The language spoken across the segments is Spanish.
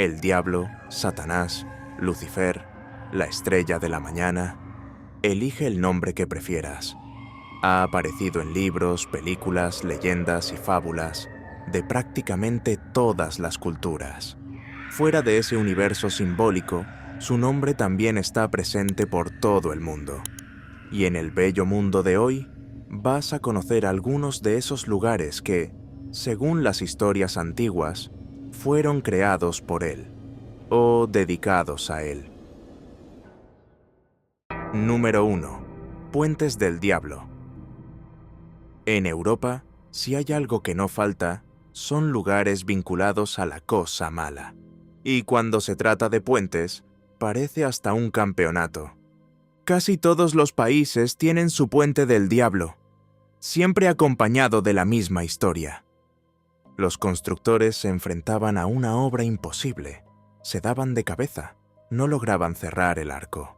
El diablo, Satanás, Lucifer, la estrella de la mañana. Elige el nombre que prefieras. Ha aparecido en libros, películas, leyendas y fábulas de prácticamente todas las culturas. Fuera de ese universo simbólico, su nombre también está presente por todo el mundo. Y en el bello mundo de hoy, vas a conocer algunos de esos lugares que, según las historias antiguas, fueron creados por él, o dedicados a él. Número 1. Puentes del Diablo. En Europa, si hay algo que no falta, son lugares vinculados a la cosa mala. Y cuando se trata de puentes, parece hasta un campeonato. Casi todos los países tienen su puente del diablo, siempre acompañado de la misma historia. Los constructores se enfrentaban a una obra imposible, se daban de cabeza, no lograban cerrar el arco.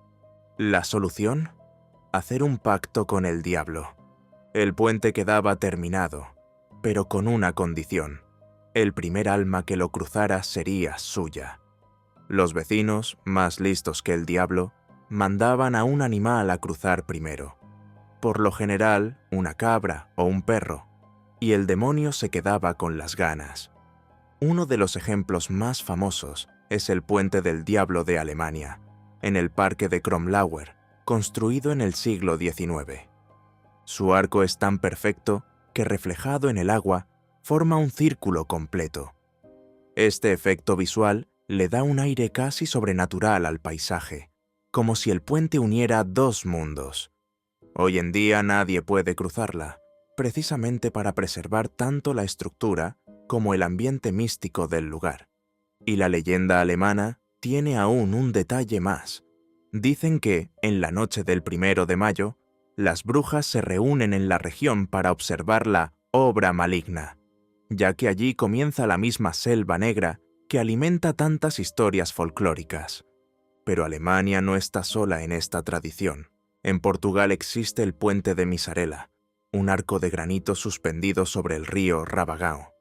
¿La solución? Hacer un pacto con el diablo. El puente quedaba terminado, pero con una condición. El primer alma que lo cruzara sería suya. Los vecinos, más listos que el diablo, mandaban a un animal a cruzar primero. Por lo general, una cabra o un perro, y el demonio se quedaba con las ganas. Uno de los ejemplos más famosos es el Puente del Diablo de Alemania, en el Parque de Kromlauer, construido en el siglo XIX. Su arco es tan perfecto que, reflejado en el agua, forma un círculo completo. Este efecto visual le da un aire casi sobrenatural al paisaje, como si el puente uniera dos mundos. Hoy en día nadie puede cruzarla, precisamente para preservar tanto la estructura como el ambiente místico del lugar. Y la leyenda alemana tiene aún un detalle más. Dicen que, en la noche del 1 de mayo, las brujas se reúnen en la región para observar la obra maligna, ya que allí comienza la misma selva negra que alimenta tantas historias folclóricas. Pero Alemania no está sola en esta tradición. En Portugal existe el Puente de Misarela, un arco de granito suspendido sobre el río Rabagao.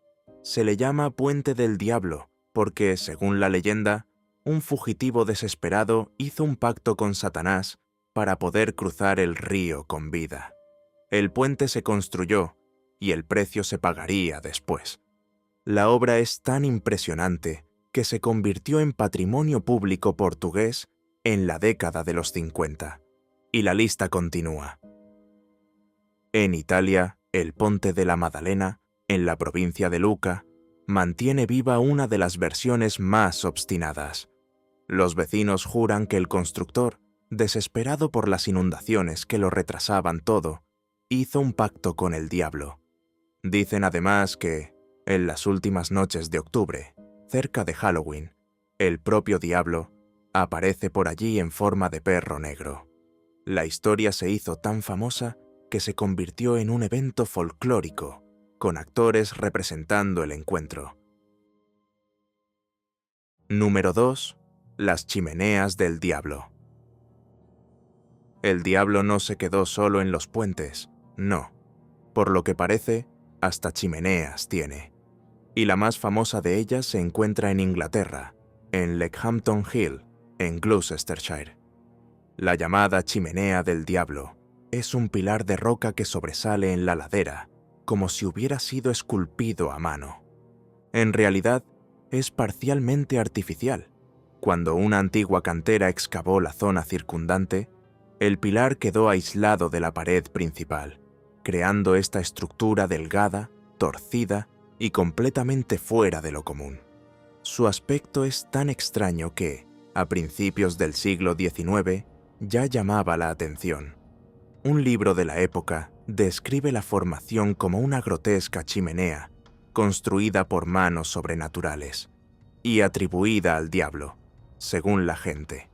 Se le llama Puente del Diablo porque, según la leyenda, un fugitivo desesperado hizo un pacto con Satanás para poder cruzar el río con vida. El puente se construyó y el precio se pagaría después. La obra es tan impresionante que se convirtió en patrimonio público portugués en la década de los 50. Y la lista continúa. En Italia, el Ponte de la Maddalena, en la provincia de Lucca, mantiene viva una de las versiones más obstinadas. Los vecinos juran que el constructor, desesperado por las inundaciones que lo retrasaban todo, hizo un pacto con el diablo. Dicen además que, en las últimas noches de octubre, cerca de Halloween, el propio diablo aparece por allí en forma de perro negro. La historia se hizo tan famosa que se convirtió en un evento folclórico, con actores representando el encuentro. Número 2. Las chimeneas del diablo. El diablo no se quedó solo en los puentes, no. Por lo que parece, hasta chimeneas tiene. Y la más famosa de ellas se encuentra en Inglaterra, en Leckhampton Hill, en Gloucestershire. La llamada chimenea del diablo es un pilar de roca que sobresale en la ladera, como si hubiera sido esculpido a mano. En realidad, es parcialmente artificial. Cuando una antigua cantera excavó la zona circundante, el pilar quedó aislado de la pared principal, creando esta estructura delgada, torcida y completamente fuera de lo común. Su aspecto es tan extraño que, a principios del siglo XIX, ya llamaba la atención. Un libro de la época describe la formación como una grotesca chimenea, construida por manos sobrenaturales, y atribuida al diablo, según la gente.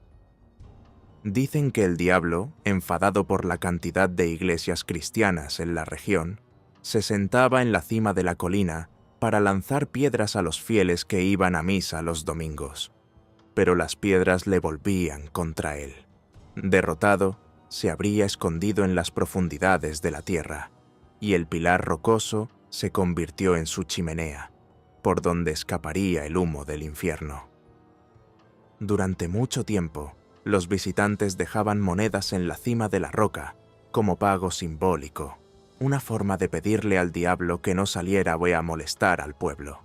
Dicen que el diablo, enfadado por la cantidad de iglesias cristianas en la región, se sentaba en la cima de la colina para lanzar piedras a los fieles que iban a misa los domingos. Pero las piedras le volvían contra él. Derrotado, se habría escondido en las profundidades de la tierra, y el pilar rocoso se convirtió en su chimenea, por donde escaparía el humo del infierno. Durante mucho tiempo, los visitantes dejaban monedas en la cima de la roca, como pago simbólico, una forma de pedirle al diablo que no saliera a molestar al pueblo.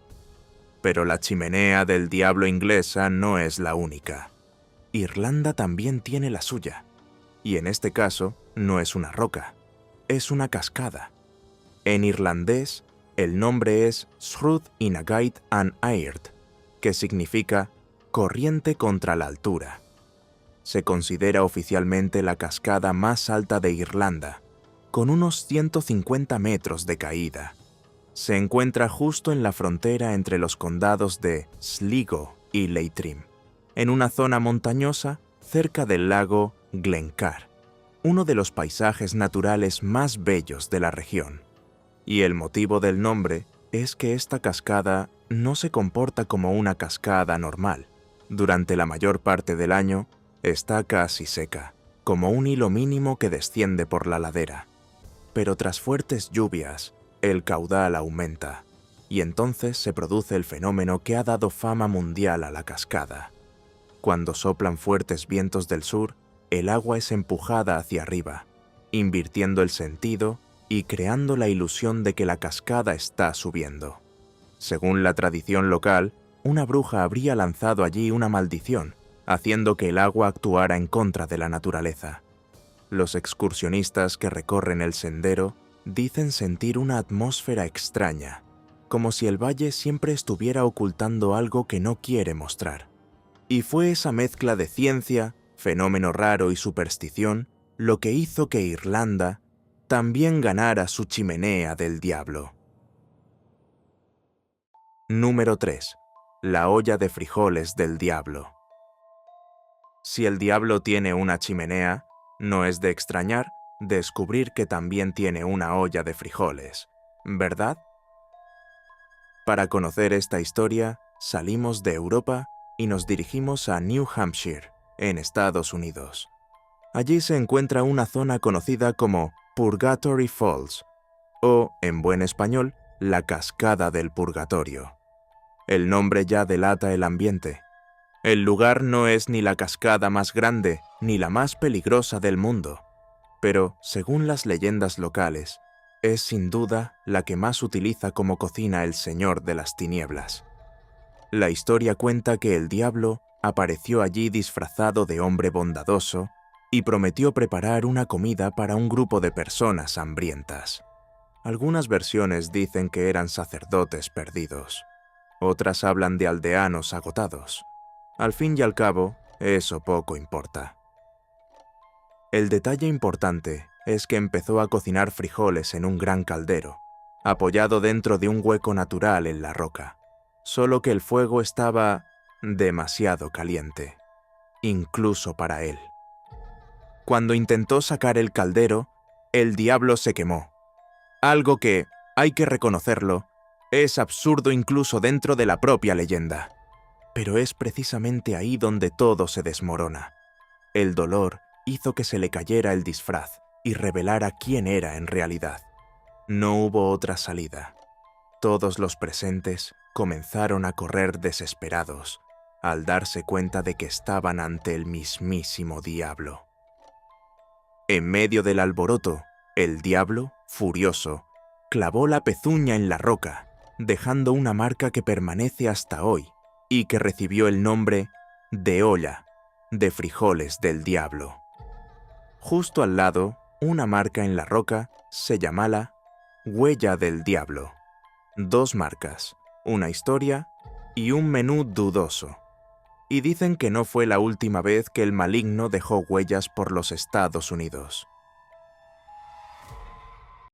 Pero la chimenea del diablo inglesa no es la única. Irlanda también tiene la suya, y en este caso no es una roca, es una cascada. En irlandés, el nombre es Srud Inagait an Airt, que significa corriente contra la altura. Se considera oficialmente la cascada más alta de Irlanda, con unos 150 metros de caída. Se encuentra justo en la frontera entre los condados de Sligo y Leitrim, en una zona montañosa cerca del lago Glencar, uno de los paisajes naturales más bellos de la región. Y el motivo del nombre es que esta cascada no se comporta como una cascada normal. Durante la mayor parte del año está casi seca, como un hilo mínimo que desciende por la ladera. Pero tras fuertes lluvias, el caudal aumenta, y entonces se produce el fenómeno que ha dado fama mundial a la cascada. Cuando soplan fuertes vientos del sur, el agua es empujada hacia arriba, invirtiendo el sentido y creando la ilusión de que la cascada está subiendo. Según la tradición local, una bruja habría lanzado allí una maldición, haciendo que el agua actuara en contra de la naturaleza. Los excursionistas que recorren el sendero dicen sentir una atmósfera extraña, como si el valle siempre estuviera ocultando algo que no quiere mostrar. Y fue esa mezcla de ciencia, fenómeno raro y superstición lo que hizo que Irlanda también ganara su chimenea del diablo. Número 3. La olla de frijoles del diablo. Si el diablo tiene una chimenea, no es de extrañar descubrir que también tiene una olla de frijoles, ¿verdad? Para conocer esta historia, salimos de Europa y nos dirigimos a New Hampshire, en Estados Unidos. Allí se encuentra una zona conocida como Purgatory Falls, o, en buen español, la Cascada del Purgatorio. El nombre ya delata el ambiente. El lugar no es ni la cascada más grande ni la más peligrosa del mundo, pero, según las leyendas locales, es sin duda la que más utiliza como cocina el Señor de las Tinieblas. La historia cuenta que el diablo apareció allí disfrazado de hombre bondadoso y prometió preparar una comida para un grupo de personas hambrientas. Algunas versiones dicen que eran sacerdotes perdidos, otras hablan de aldeanos agotados. Al fin y al cabo, eso poco importa. El detalle importante es que empezó a cocinar frijoles en un gran caldero, apoyado dentro de un hueco natural en la roca, solo que el fuego estaba demasiado caliente, incluso para él. Cuando intentó sacar el caldero, el diablo se quemó, algo que, hay que reconocerlo, es absurdo incluso dentro de la propia leyenda. Pero es precisamente ahí donde todo se desmorona. El dolor hizo que se le cayera el disfraz y revelara quién era en realidad. No hubo otra salida. Todos los presentes comenzaron a correr desesperados al darse cuenta de que estaban ante el mismísimo diablo. En medio del alboroto, el diablo, furioso, clavó la pezuña en la roca, dejando una marca que permanece hasta hoy y que recibió el nombre de olla de frijoles del diablo. Justo al lado, una marca en la roca se llamaba Huella del Diablo. 2 marcas, una historia y un menú dudoso. Y dicen que no fue la última vez que el maligno dejó huellas por los Estados Unidos.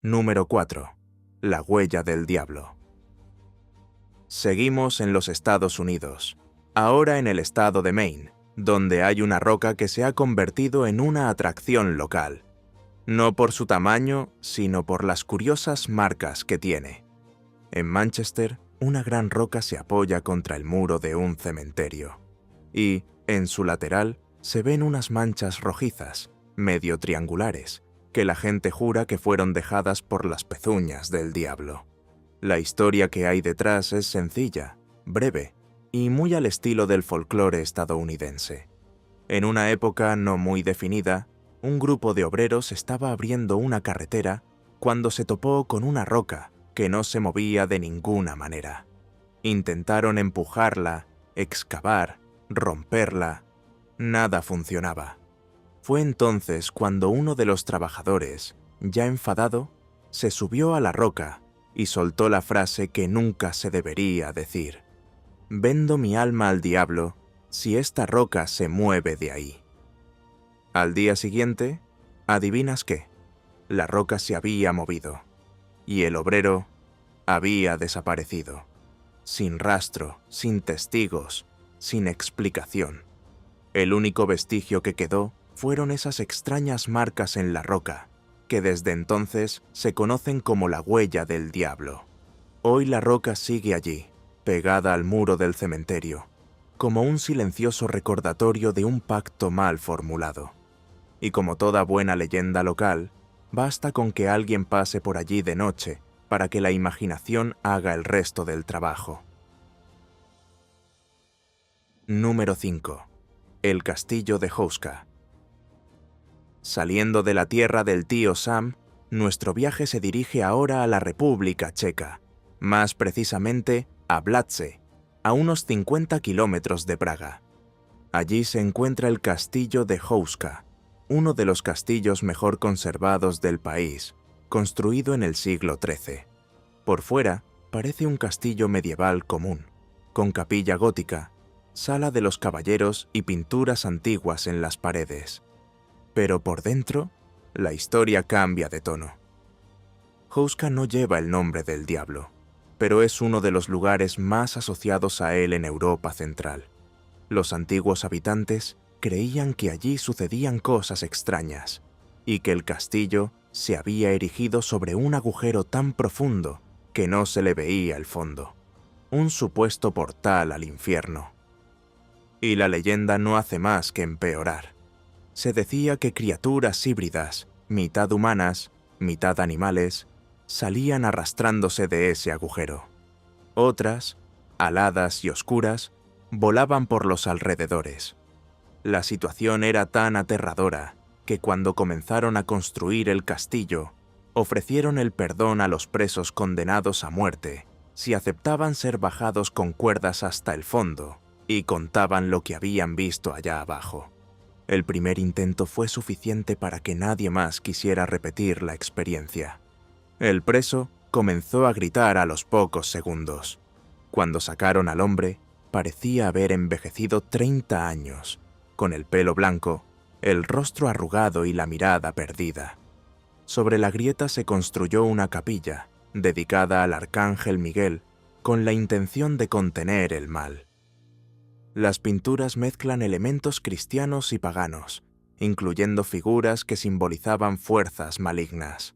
Número 4. La huella del diablo. Seguimos en los Estados Unidos, ahora en el estado de Maine, donde hay una roca que se ha convertido en una atracción local. No por su tamaño, sino por las curiosas marcas que tiene. En Manchester, una gran roca se apoya contra el muro de un cementerio. Y, en su lateral, se ven unas manchas rojizas, medio triangulares, que la gente jura que fueron dejadas por las pezuñas del diablo. La historia que hay detrás es sencilla, breve, y muy al estilo del folclore estadounidense. En una época no muy definida, un grupo de obreros estaba abriendo una carretera cuando se topó con una roca que no se movía de ninguna manera. Intentaron empujarla, excavar, romperla. Nada funcionaba. Fue entonces cuando uno de los trabajadores, ya enfadado, se subió a la roca y soltó la frase que nunca se debería decir: «Vendo mi alma al diablo si esta roca se mueve de ahí». Al día siguiente, ¿adivinas qué? La roca se había movido y el obrero había desaparecido, sin rastro, sin testigos, sin explicación. El único vestigio que quedó fueron esas extrañas marcas en la roca, que desde entonces se conocen como la huella del diablo. Hoy la roca sigue allí, pegada al muro del cementerio, como un silencioso recordatorio de un pacto mal formulado. Y como toda buena leyenda local, basta con que alguien pase por allí de noche para que la imaginación haga el resto del trabajo. Número 5. El castillo de Houska. Saliendo de la tierra del tío Sam, nuestro viaje se dirige ahora a la República Checa, más precisamente a Blatce, a unos 50 kilómetros de Praga. Allí se encuentra el castillo de Houska, uno de los castillos mejor conservados del país, construido en el siglo XIII. Por fuera, parece un castillo medieval común, con capilla gótica, sala de los caballeros y pinturas antiguas en las paredes. Pero por dentro, la historia cambia de tono. Houska no lleva el nombre del diablo, pero es uno de los lugares más asociados a él en Europa Central. Los antiguos habitantes creían que allí sucedían cosas extrañas, y que el castillo se había erigido sobre un agujero tan profundo que no se le veía el fondo, un supuesto portal al infierno. Y la leyenda no hace más que empeorar. Se decía que criaturas híbridas, mitad humanas, mitad animales, salían arrastrándose de ese agujero. Otras, aladas y oscuras, volaban por los alrededores. La situación era tan aterradora que cuando comenzaron a construir el castillo, ofrecieron el perdón a los presos condenados a muerte si aceptaban ser bajados con cuerdas hasta el fondo y contaban lo que habían visto allá abajo. El primer intento fue suficiente para que nadie más quisiera repetir la experiencia. El preso comenzó a gritar a los pocos segundos. Cuando sacaron al hombre, parecía haber envejecido 30 años, con el pelo blanco, el rostro arrugado y la mirada perdida. Sobre la grieta se construyó una capilla, dedicada al arcángel Miguel, con la intención de contener el mal. Las pinturas mezclan elementos cristianos y paganos, incluyendo figuras que simbolizaban fuerzas malignas.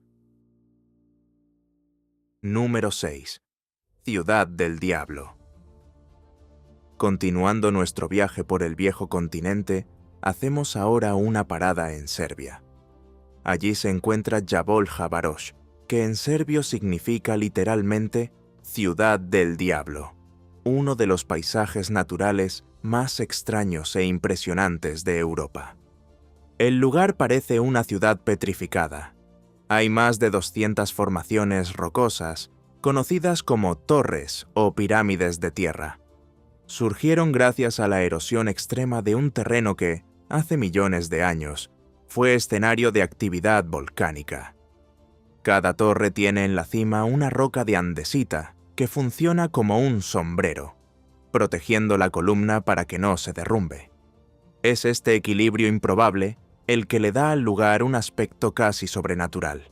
Número 6. Ciudad del Diablo. Continuando nuestro viaje por el viejo continente, hacemos ahora una parada en Serbia. Allí se encuentra Jabolja Baroš, que en serbio significa literalmente Ciudad del Diablo, uno de los paisajes naturales más extraños e impresionantes de Europa. El lugar parece una ciudad petrificada. Hay más de 200 formaciones rocosas, conocidas como torres o pirámides de tierra. Surgieron gracias a la erosión extrema de un terreno que, hace millones de años, fue escenario de actividad volcánica. Cada torre tiene en la cima una roca de andesita que funciona como un sombrero, protegiendo la columna para que no se derrumbe. Es este equilibrio improbable el que le da al lugar un aspecto casi sobrenatural.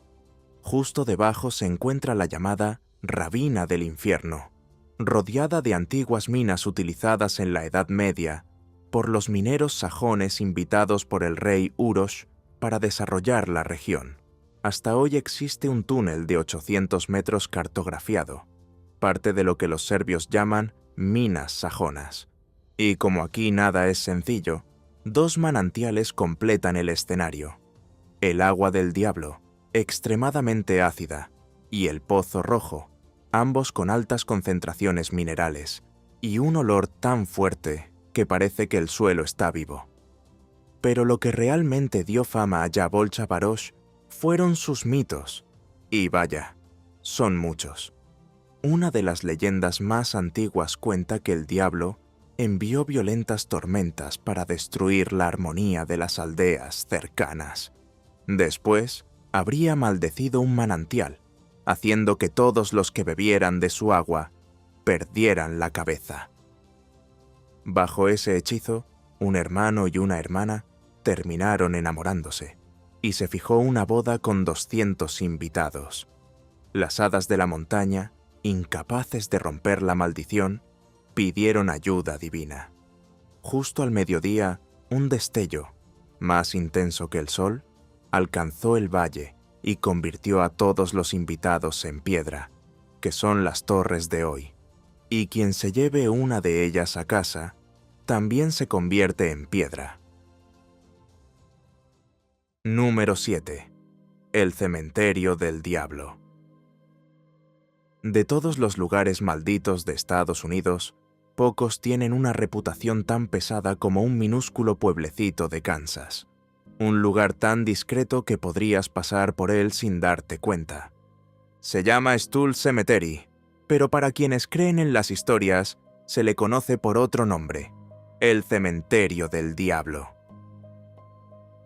Justo debajo se encuentra la llamada Rabina del Infierno, rodeada de antiguas minas utilizadas en la Edad Media por los mineros sajones invitados por el rey Uroš para desarrollar la región. Hasta hoy existe un túnel de 800 metros cartografiado, parte de lo que los serbios llaman minas sajonas. Y como aquí nada es sencillo, dos manantiales completan el escenario: el agua del diablo, extremadamente ácida, y el pozo rojo, ambos con altas concentraciones minerales, y un olor tan fuerte que parece que el suelo está vivo. Pero lo que realmente dio fama a Jabol Chabarosh fueron sus mitos, y vaya, son muchos. Una de las leyendas más antiguas cuenta que el diablo envió violentas tormentas para destruir la armonía de las aldeas cercanas. Después, habría maldecido un manantial, haciendo que todos los que bebieran de su agua perdieran la cabeza. Bajo ese hechizo, un hermano y una hermana terminaron enamorándose, y se fijó una boda con 200 invitados. Las hadas de la montaña, incapaces de romper la maldición, pidieron ayuda divina. Justo al mediodía, un destello, más intenso que el sol, alcanzó el valle y convirtió a todos los invitados en piedra, que son las torres de hoy. Y quien se lleve una de ellas a casa, también se convierte en piedra. Número 7. El cementerio del diablo. De todos los lugares malditos de Estados Unidos, pocos tienen una reputación tan pesada como un minúsculo pueblecito de Kansas. Un lugar tan discreto que podrías pasar por él sin darte cuenta. Se llama Stull Cemetery, pero para quienes creen en las historias, se le conoce por otro nombre, el cementerio del diablo.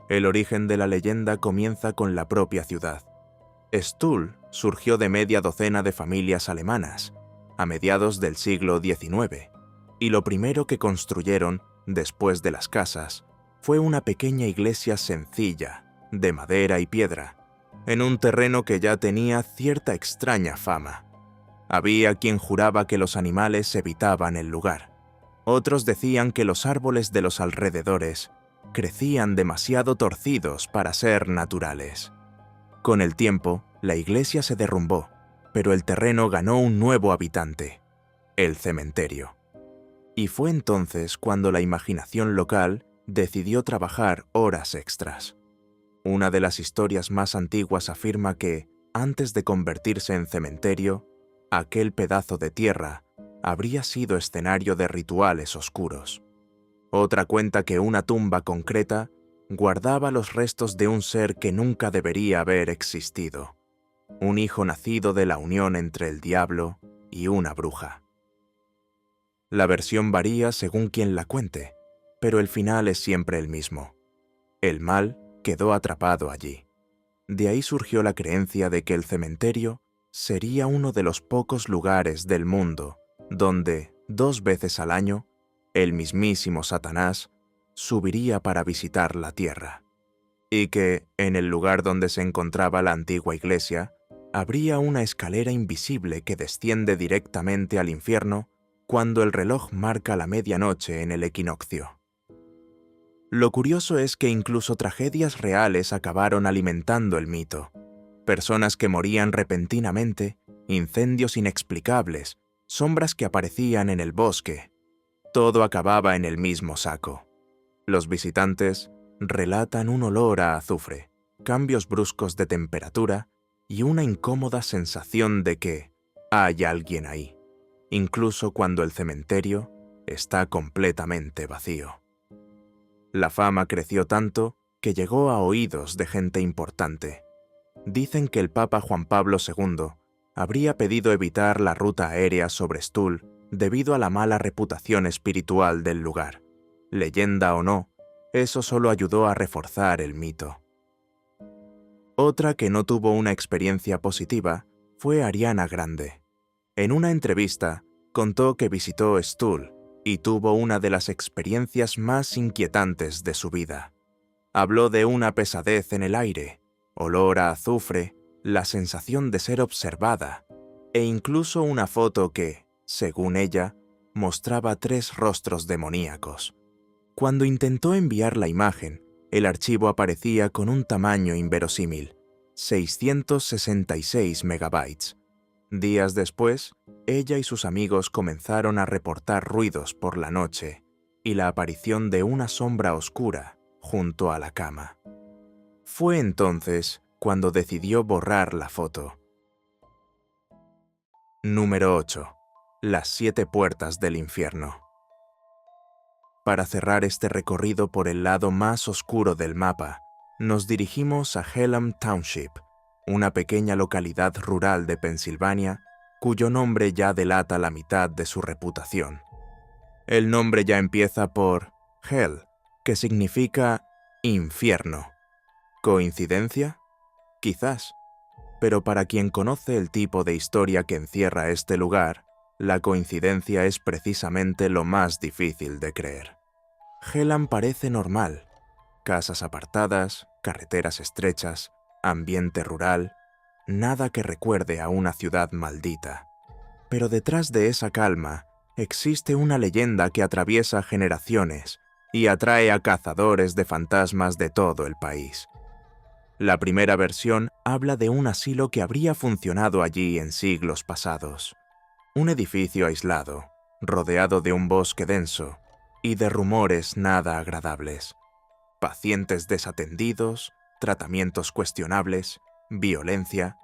El origen de la leyenda comienza con la propia ciudad. Stull surgió de media docena de familias alemanas, a mediados del siglo XIX, y lo primero que construyeron, después de las casas, fue una pequeña iglesia sencilla, de madera y piedra, en un terreno que ya tenía cierta extraña fama. Había quien juraba que los animales evitaban el lugar. Otros decían que los árboles de los alrededores crecían demasiado torcidos para ser naturales. Con el tiempo, la iglesia se derrumbó, pero el terreno ganó un nuevo habitante, el cementerio. Y fue entonces cuando la imaginación local decidió trabajar horas extras. Una de las historias más antiguas afirma que, antes de convertirse en cementerio, aquel pedazo de tierra habría sido escenario de rituales oscuros. Otra cuenta que una tumba concreta guardaba los restos de un ser que nunca debería haber existido, un hijo nacido de la unión entre el diablo y una bruja. La versión varía según quien la cuente, pero el final es siempre el mismo. El mal quedó atrapado allí. De ahí surgió la creencia de que el cementerio sería uno de los pocos lugares del mundo donde, 2 veces al año, el mismísimo Satanás subiría para visitar la tierra, y que, en el lugar donde se encontraba la antigua iglesia, habría una escalera invisible que desciende directamente al infierno cuando el reloj marca la medianoche en el equinoccio. Lo curioso es que incluso tragedias reales acabaron alimentando el mito. Personas que morían repentinamente, incendios inexplicables, sombras que aparecían en el bosque. Todo acababa en el mismo saco. Los visitantes relatan un olor a azufre, cambios bruscos de temperatura y una incómoda sensación de que hay alguien ahí, incluso cuando el cementerio está completamente vacío. La fama creció tanto que llegó a oídos de gente importante. Dicen que el Papa Juan Pablo II habría pedido evitar la ruta aérea sobre Stull debido a la mala reputación espiritual del lugar. Leyenda o no, eso solo ayudó a reforzar el mito. Otra que no tuvo una experiencia positiva fue Ariana Grande. En una entrevista, contó que visitó Stull y tuvo una de las experiencias más inquietantes de su vida. Habló de una pesadez en el aire, olor a azufre, la sensación de ser observada, e incluso una foto que, según ella, mostraba 3 rostros demoníacos. Cuando intentó enviar la imagen, el archivo aparecía con un tamaño inverosímil, 666 megabytes. Días después, ella y sus amigos comenzaron a reportar ruidos por la noche y la aparición de una sombra oscura junto a la cama. Fue entonces cuando decidió borrar la foto. Número 8. las 7 puertas del infierno. Para cerrar este recorrido por el lado más oscuro del mapa, nos dirigimos a Hellam Township, una pequeña localidad rural de Pensilvania, cuyo nombre ya delata la mitad de su reputación. El nombre ya empieza por Hell, que significa infierno. ¿Coincidencia? Quizás. Pero para quien conoce el tipo de historia que encierra este lugar, la coincidencia es precisamente lo más difícil de creer. Hellam parece normal. Casas apartadas, carreteras estrechas, ambiente rural, nada que recuerde a una ciudad maldita. Pero detrás de esa calma existe una leyenda que atraviesa generaciones y atrae a cazadores de fantasmas de todo el país. La primera versión habla de un asilo que habría funcionado allí en siglos pasados. Un edificio aislado, rodeado de un bosque denso y de rumores nada agradables. Pacientes desatendidos, tratamientos cuestionables, violencia.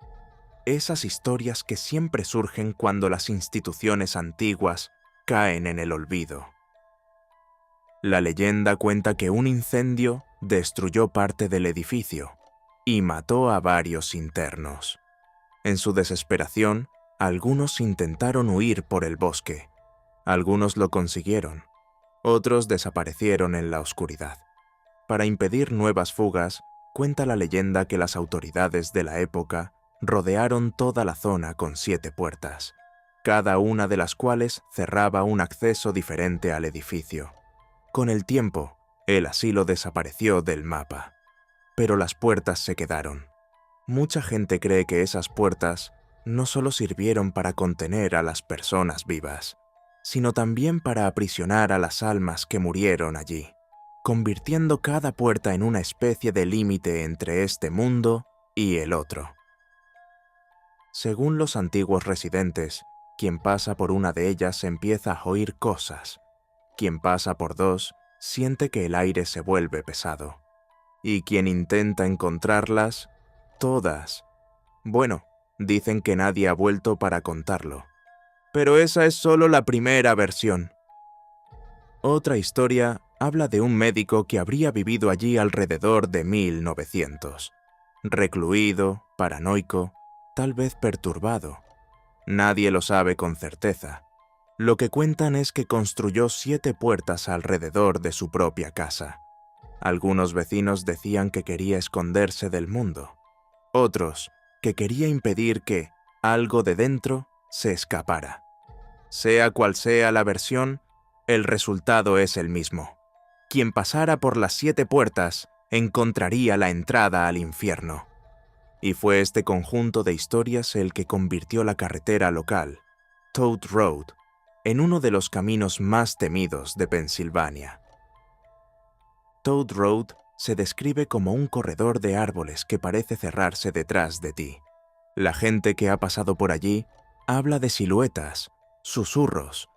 Esas historias que siempre surgen cuando las instituciones antiguas caen en el olvido. La leyenda cuenta que un incendio destruyó parte del edificio y mató a varios internos. En su desesperación, algunos intentaron huir por el bosque. Algunos lo consiguieron. Otros desaparecieron en la oscuridad. Para impedir nuevas fugas, cuenta la leyenda que las autoridades de la época rodearon toda la zona con 7 puertas, cada una de las cuales cerraba un acceso diferente al edificio. Con el tiempo, el asilo desapareció del mapa, pero las puertas se quedaron. Mucha gente cree que esas puertas no solo sirvieron para contener a las personas vivas, sino también para aprisionar a las almas que murieron allí, convirtiendo cada puerta en una especie de límite entre este mundo y el otro. Según los antiguos residentes, quien pasa por una de ellas empieza a oír cosas. Quien pasa por 2 siente que el aire se vuelve pesado. Y quien intenta encontrarlas, todas. Bueno, dicen que nadie ha vuelto para contarlo. Pero esa es solo la primera versión. Otra historia habla de un médico que habría vivido allí alrededor de 1900. Recluido, paranoico, tal vez perturbado. Nadie lo sabe con certeza. Lo que cuentan es que construyó 7 puertas alrededor de su propia casa. Algunos vecinos decían que quería esconderse del mundo. Otros, que quería impedir que algo de dentro se escapara. Sea cual sea la versión, el resultado es el mismo. Quien pasara por las 7 puertas encontraría la entrada al infierno. Y fue este conjunto de historias el que convirtió la carretera local, Toad Road, en uno de los caminos más temidos de Pensilvania. Toad Road se describe como un corredor de árboles que parece cerrarse detrás de ti. La gente que ha pasado por allí habla de siluetas, susurros,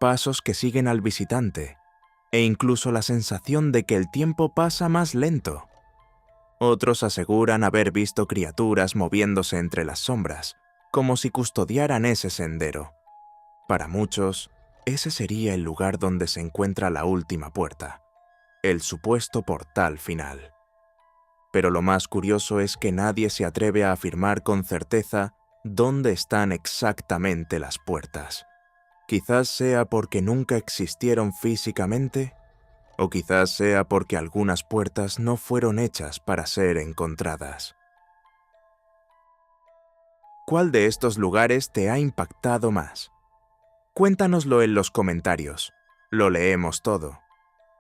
pasos que siguen al visitante, e incluso la sensación de que el tiempo pasa más lento. Otros aseguran haber visto criaturas moviéndose entre las sombras, como si custodiaran ese sendero. Para muchos, ese sería el lugar donde se encuentra la última puerta, el supuesto portal final. Pero lo más curioso es que nadie se atreve a afirmar con certeza dónde están exactamente las puertas. Quizás sea porque nunca existieron físicamente, o quizás sea porque algunas puertas no fueron hechas para ser encontradas. ¿Cuál de estos lugares te ha impactado más? Cuéntanoslo en los comentarios. Lo leemos todo.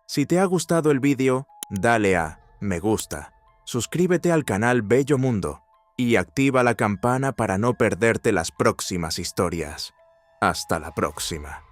Si te ha gustado el vídeo, dale a me gusta, suscríbete al canal Bello Mundo y activa la campana para no perderte las próximas historias. Hasta la próxima.